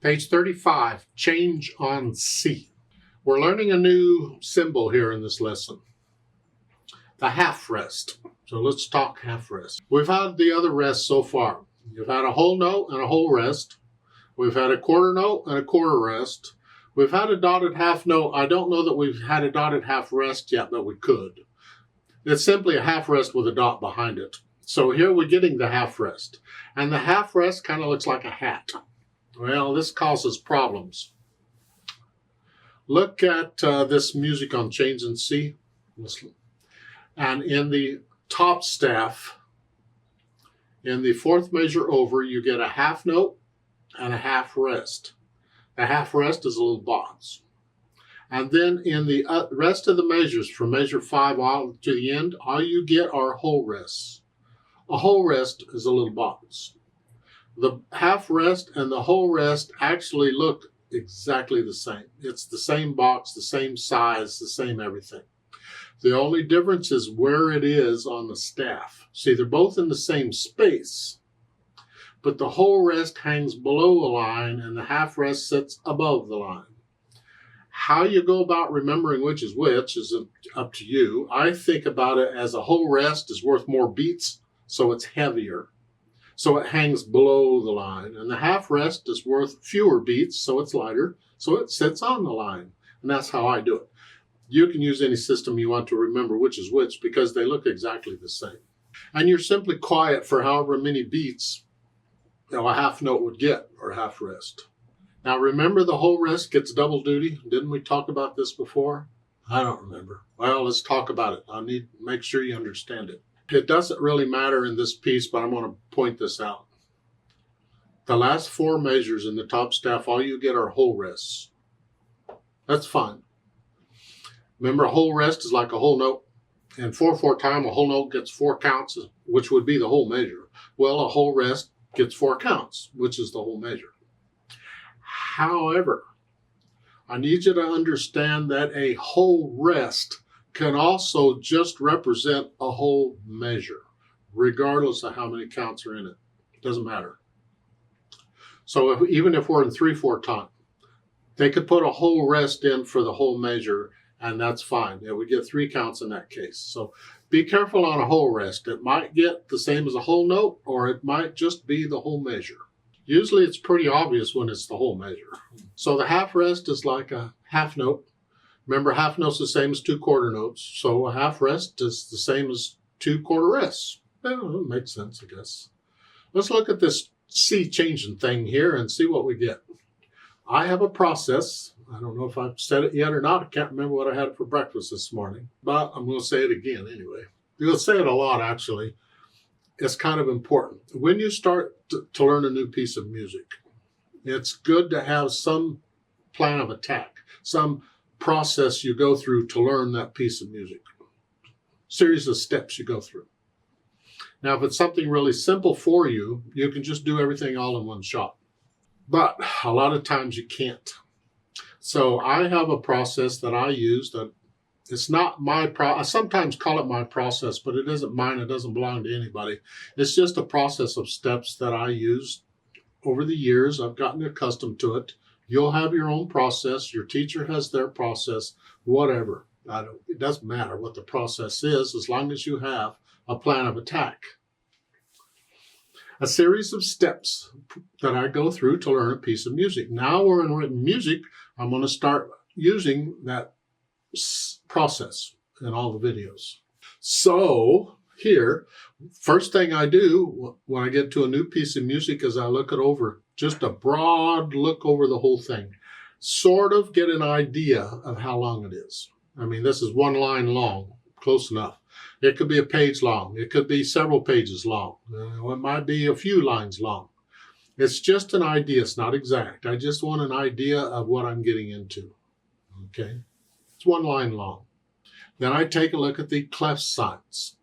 Page 35, change on C. We're learning a new symbol here in this lesson, the half rest. So let's talk half rest. We've had the other rests so far. You've had a whole note and a whole rest. We've had a quarter note and a quarter rest. We've had a dotted half note. I don't know that we've had a dotted half rest yet, but we could. It's simply a half rest with a dot behind it. So here we're getting the half rest. And the half rest kind of looks like a hat. Well, this causes problems. Look at this music on change in C. And in the top staff, in the fourth measure over, you get a half note and a half rest. The half rest is a little box. And then in the rest of the measures, from measure 5 on to the end, all you get are whole rests. A whole rest is a little box. The half rest and the whole rest actually look exactly the same. It's the same box, the same size, the same everything. The only difference is where it is on the staff. See, they're both in the same space, but the whole rest hangs below the line and the half rest sits above the line. How you go about remembering which is up to you. I think about it as a whole rest is worth more beats, so it's heavier. So it hangs below the line. And the half rest is worth fewer beats, so it's lighter, so it sits on the line. And that's how I do it. You can use any system you want to remember which is which because they look exactly the same. And you're simply quiet for however many beats a half note would get, or half rest. Now remember, the whole rest gets double duty. Didn't we talk about this before? I don't remember. Well, let's talk about it. I need to make sure you understand it. It doesn't really matter in this piece, but I'm going to point this out. The last 4 measures in the top staff, all you get are whole rests. That's fine. Remember, a whole rest is like a whole note. And 4/4 time, a whole note gets 4 counts, which would be the whole measure. Well, a whole rest gets 4 counts, which is the whole measure. However, I need you to understand that a whole rest can also just represent a whole measure, regardless of how many counts are in it. It doesn't matter. So even if we're in 3/4 time, they could put a whole rest in for the whole measure, and that's fine. It would get 3 counts in that case. So be careful on a whole rest. It might get the same as a whole note, or it might just be the whole measure. Usually it's pretty obvious when it's the whole measure. So the half rest is like a half note. Remember, half note's the same as 2 quarter notes. So a half rest is the same as 2 quarter rests. Well, it makes sense, I guess. Let's look at this C changing thing here and see what we get. I have a process. I don't know if I've said it yet or not. I can't remember what I had for breakfast this morning, but I'm going to say it again anyway. You'll say it a lot, actually. It's kind of important. When you start to learn a new piece of music, it's good to have some plan of attack, some process you go through to learn that piece of music, series of steps you go through. Now, if it's something really simple for you, you can just do everything all in one shot. But a lot of times you can't. So I have a process that I use that it's not my I sometimes call it my process, but it isn't mine. It doesn't belong to anybody. It's just a process of steps that I use over the years. I've gotten accustomed to it. You'll have your own process. Your teacher has their process, whatever. It doesn't matter what the process is as long as you have a plan of attack. A series of steps that I go through to learn a piece of music. Now we're in written music. I'm going to start using that process in all the videos. So here, first thing I do when I get to a new piece of music is I look it over, just a broad look over the whole thing, sort of get an idea of how long it is. I mean, this is 1 line long, close enough. It could be a page long. It could be several pages long. It might be a few lines long. It's just an idea. It's not exact. I just want an idea of what I'm getting into. Okay? It's 1 line long. Then I take a look at the clef signs.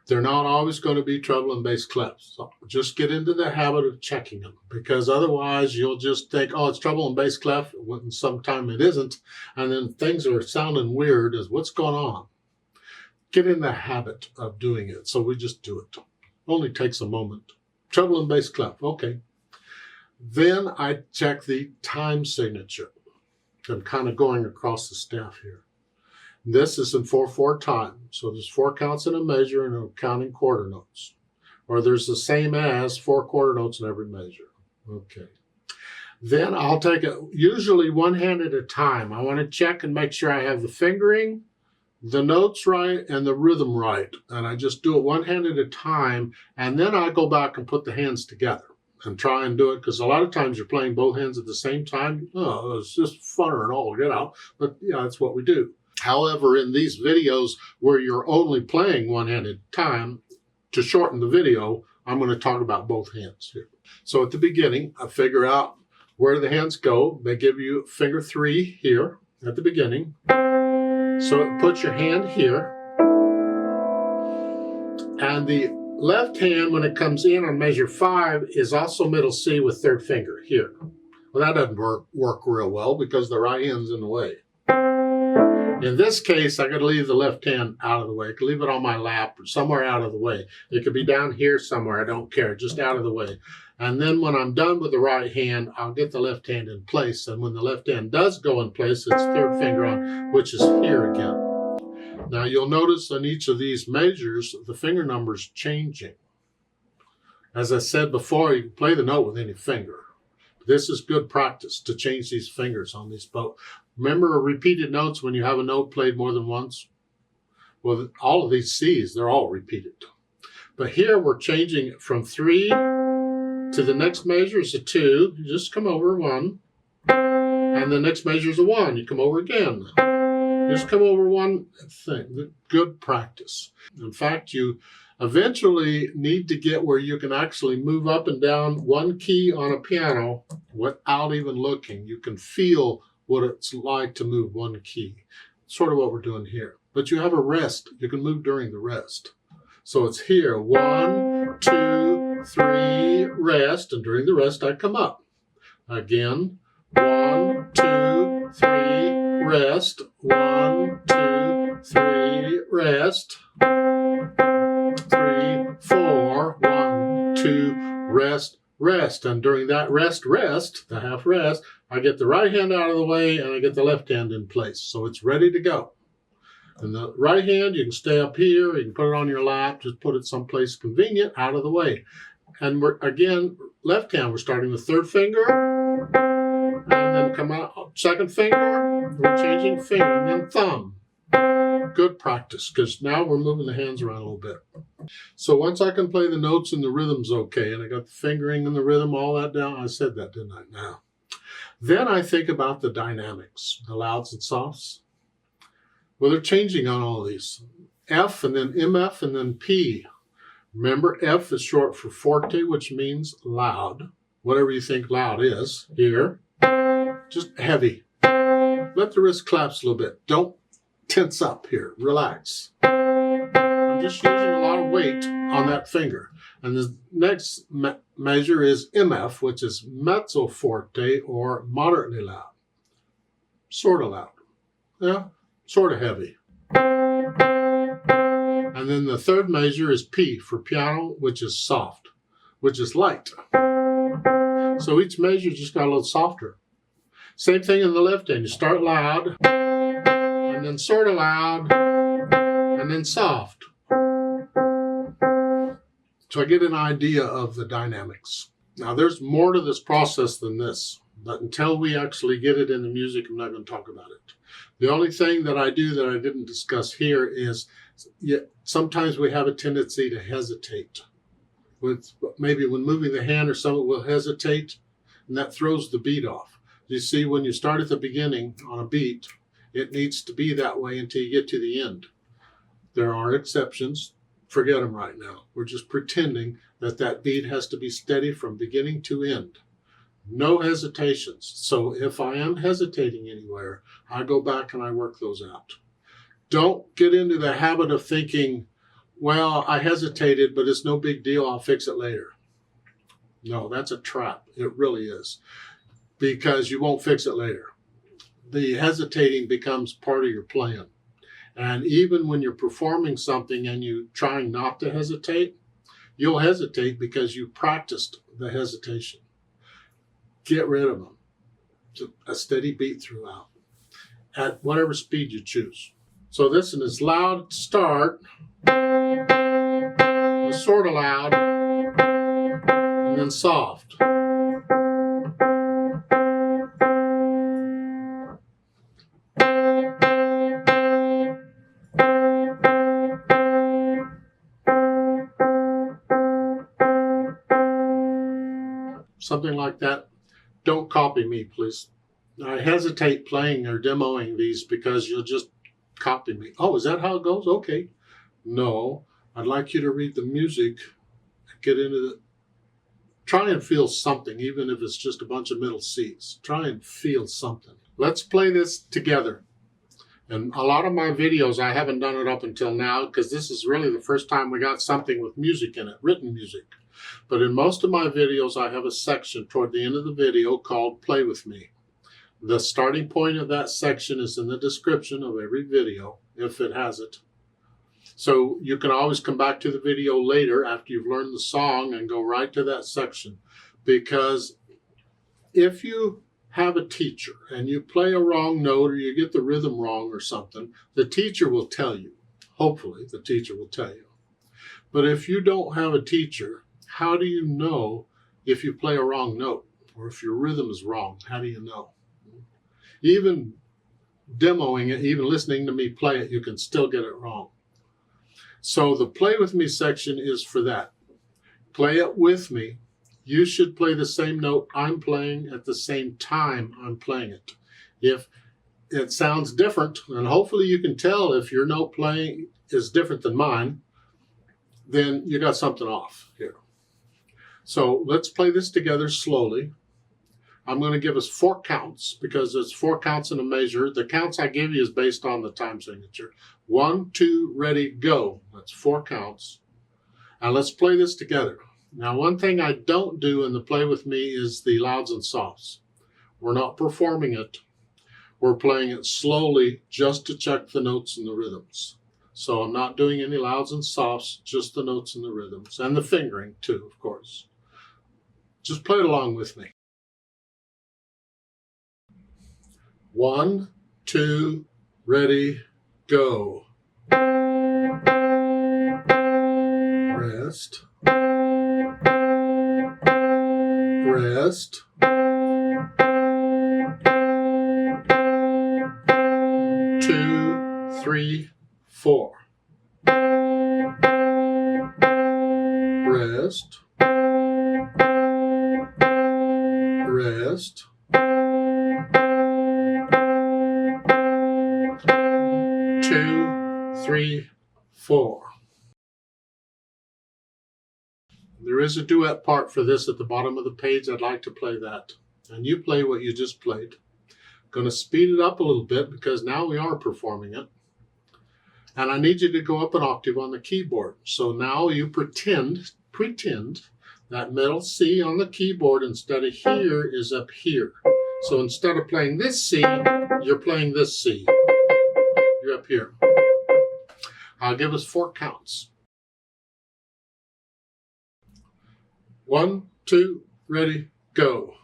They're not always going to be treble and bass clefs. So just get into the habit of checking them, because otherwise you'll just think, oh, it's treble and bass clef, when sometime it isn't, and then things are sounding weird as what's going on. Get in the habit of doing it. So we just do it. Only takes a moment. Treble and bass clef, okay. Then I check the time signature. I'm kind of going across the staff here. This is in 4/4 time. So there's 4 counts in a measure and I'm counting quarter notes. Or there's the same as 4 quarter notes in every measure. Okay. Then I'll take it usually one hand at a time. I want to check and make sure I have the fingering, the notes right, and the rhythm right. And I just do it one hand at a time. And then I go back and put the hands together and try and do it, because a lot of times you're playing both hands at the same time. Oh, it's just funner and all, get out. But yeah, that's what we do. However, in these videos where you're only playing one hand at a time, to shorten the video, I'm going to talk about both hands here. So at the beginning, I figure out where the hands go. They give you finger 3 here at the beginning. So put your hand here. And the left hand, when it comes in on measure 5, is also middle C with 3rd finger here. Well, that doesn't work real well because the right hand's in the way. In this case, I got to leave the left hand out of the way. I can leave it on my lap or somewhere out of the way. It could be down here somewhere. I don't care. Just out of the way. And then when I'm done with the right hand, I'll get the left hand in place. And when the left hand does go in place, it's 3rd finger on, which is here again. Now you'll notice on each of these measures, the finger number's changing. As I said before, you can play the note with any finger. This is good practice to change these fingers on these both. Remember repeated notes when you have a note played more than once? Well, all of these C's, they're all repeated. But here we're changing it from 3 to the next measure is a 2. You just come over 1. And the next measure is a 1. You come over again. Just come over one thing. Good practice. In fact, you eventually need to get where you can actually move up and down one key on a piano without even looking. You can feel what it's like to move one key. Sort of what we're doing here. But you have a rest. You can move during the rest. So it's here. 1, 2, 3, rest. And during the rest, I come up. Again. 1, 2, 3, rest. 1, 2, 3, rest. 3, 4, 1, 2, rest, rest. And during that rest, the half rest, I get the right hand out of the way and I get the left hand in place. So it's ready to go. And the right hand, you can stay up here, you can put it on your lap, just put it someplace convenient, out of the way. And we're, again, left hand, we're starting with 3rd finger, and then come out, 2nd finger, we're changing finger, and then thumb. Good practice, because now we're moving the hands around a little bit. So once I can play the notes and the rhythm's okay, and I got the fingering and the rhythm, all that down, I said that, didn't I? Now. Then I think about the dynamics, the louds and softs. Well, they're changing on all these. F and then MF and then P. Remember, F is short for forte, which means loud. Whatever you think loud is. Here. Just heavy. Let the wrist collapse a little bit. Don't tense up here. Relax. I'm just using a lot of weight on that finger. And the next measure is MF, which is mezzo forte or moderately loud. Sort of loud. Yeah. Sort of heavy. And then the 3rd measure is P for piano, which is soft, which is light. So each measure just got a little softer. Same thing in the left hand. You start loud, and then sort of loud, and then soft. So I get an idea of the dynamics. Now there's more to this process than this, but until we actually get it in the music, I'm not going to talk about it. The only thing that I do that I didn't discuss here is sometimes we have a tendency to hesitate. Maybe when moving the hand or something, we'll hesitate, and that throws the beat off. You see, when you start at the beginning on a beat, it needs to be that way until you get to the end. There are exceptions. Forget them right now. We're just pretending that beat has to be steady from beginning to end. No hesitations. So if I am hesitating anywhere, I go back and I work those out. Don't get into the habit of thinking, well, I hesitated, but it's no big deal. I'll fix it later. No, that's a trap. It really is. Because you won't fix it later. The hesitating becomes part of your plan. And even when you're performing something and you're trying not to hesitate, you'll hesitate because you practiced the hesitation. get rid of them. It's a steady beat throughout at whatever speed you choose. So this one is loud to start, it's sort of loud, and then soft. Something like that. Don't copy me, please. I hesitate playing or demoing these because you'll just copy me. Oh, is that how it goes? Okay. No, I'd like you to read the music, get into the, try and feel something, even if it's just a bunch of middle C's. Try and feel something. Let's play this together. And a lot of my videos, I haven't done it up until now because this is really the first time we got something with music in it, written music. But in most of my videos, I have a section toward the end of the video called Play With Me. The starting point of that section is in the description of every video, if it has it. So you can always come back to the video later after you've learned the song and go right to that section. Because if you have a teacher and you play a wrong note or you get the rhythm wrong or something, the teacher will tell you. Hopefully, the teacher will tell you. But if you don't have a teacher, how do you know if you play a wrong note or if your rhythm is wrong? How do you know? Even demoing it, even listening to me play it, you can still get it wrong. So the Play With Me section is for that. Play it with me. You should play the same note I'm playing at the same time I'm playing it. If it sounds different, and hopefully you can tell if your note playing is different than mine, then you got something off here. So let's play this together slowly. I'm going to give us 4 counts because it's 4 counts in a measure. The counts I give you is based on the time signature. 1, 2, ready, go. That's 4 counts. And let's play this together. Now, one thing I don't do in the Play With Me is the louds and softs. We're not performing it. We're playing it slowly just to check the notes and the rhythms. So I'm not doing any louds and softs, just the notes and the rhythms. And the fingering too, of course. Just play it along with me. 1, 2, ready, go. Rest. Rest. 2, 3, 4. Rest. Rest. 2, 3, 4. There is a duet part for this at the bottom of the page. I'd like to play that. And you play what you just played. Going to speed it up a little bit because now we are performing it. And I need you to go up an octave on the keyboard. So now you pretend that middle C on the keyboard instead of here is up here. So instead of playing this C, you're playing this C. You're up here. I'll give us 4 counts. 1, 2, ready, go.